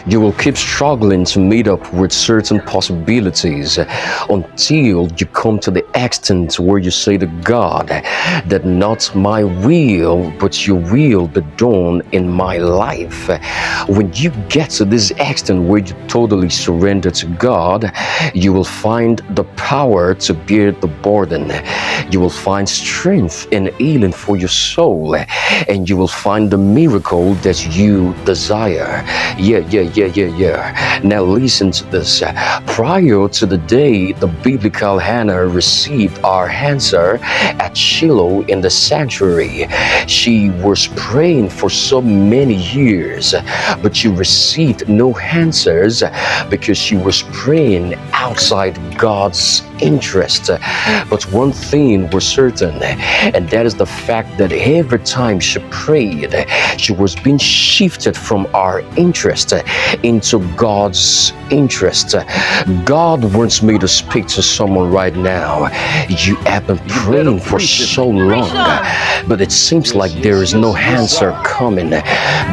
You will keep struggling to meet up with certain possibilities until you come to the extent where you say to God that not my will, but your will be done in my life. When you get to this extent where you totally surrender to God, you will find the power to bear the burden. You will find strength and healing for your soul, and you will find the miracle that you desire. Yeah. Now listen to this. Prior to the day the biblical Hannah received our answer at Shiloh in the sanctuary, she was praying for so many years, but she received no answers because she was praying outside God's interest. But one thing was certain, and that is the fact that every time she prayed, she was being shifted from our interest into God's interest. God wants me to speak to someone right now. You have been praying for so long, but it seems like there is no answer coming.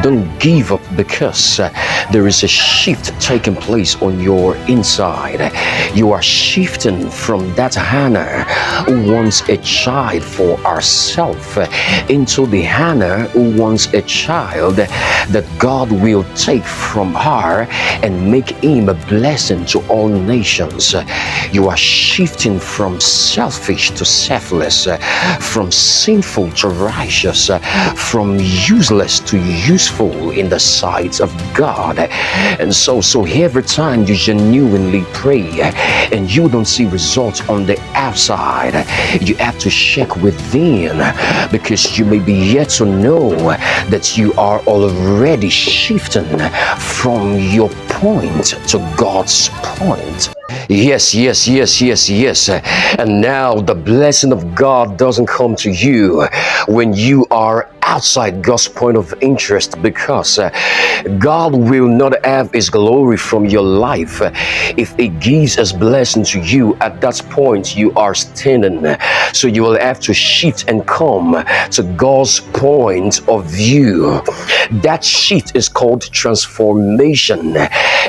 Don't give up, because there is a shift taking place on your inside. You are shifting from that Hannah who wants a child for herself into the Hannah who wants a child that God will take from her and make him a blessing to all nations. You are shifting from selfish to selfless, from sinful to righteous, from useless to useful in the sight of God. And so every time you genuinely pray and you don't see results on the outside, you have to check within, because you may be yet to know that you are already shifting from your point to God's point. Yes. And now the blessing of God doesn't come to you when you are outside God's point of interest, because God will not have His glory from your life if He gives His blessing to you at that point you are standing. So you will have to shift and come to God's point of view. That shift is called transformation.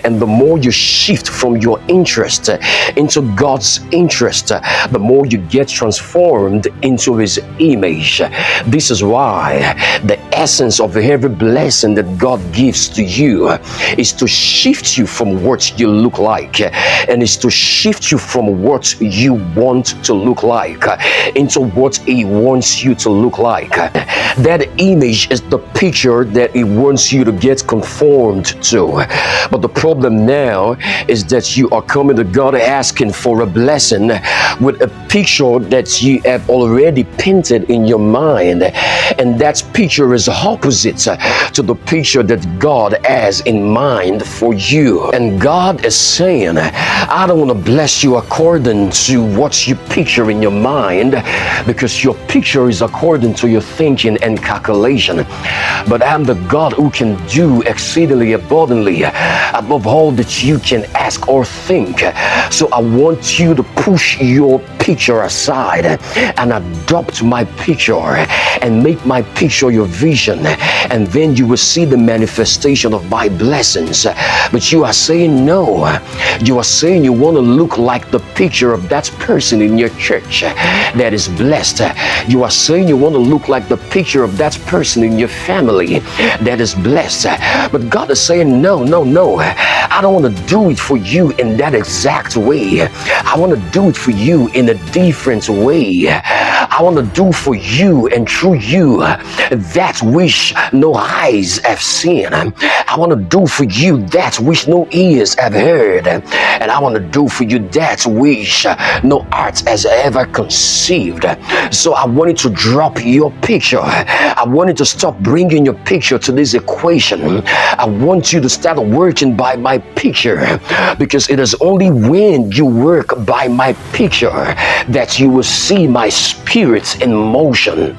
And the more you shift from your interest into God's interest, the more you get transformed into His image. This is why the essence of every blessing that God gives to you is to shift you from what you look like, and is to shift you from what you want to look like into what He wants you to look like. That image is the picture that He wants you to get conformed to. But the problem now is that you are coming to God asking for a blessing with a picture that you have already painted in your mind, and that picture is opposite to the picture that God has in mind for you. And God is saying, I don't want to bless you according to what you picture in your mind, because your picture is according to your thinking and calculation. But I'm the God who can do exceedingly abundantly above all that you can ask or think. So I want you to push your picture aside and adopt my picture and make my picture your vision, and then you will see the manifestation of my blessings. But you are saying no. You are saying you want to look like the picture of that person in your church that is blessed. You are saying you want to look like the picture of that person in your family that is blessed. But God is saying no. I don't want to do it for you in that exact way. I want to do it for you in a different way. I want to do for you and through you that which no eyes have seen. I want to do for you that which no ears have heard. And I want to do for you that which no heart has ever conceived. So I want you to drop your picture. I want you to stop bringing your picture to this equation. I want you to start working by my picture, because it is only when you work by my picture that you will see my spirit in motion.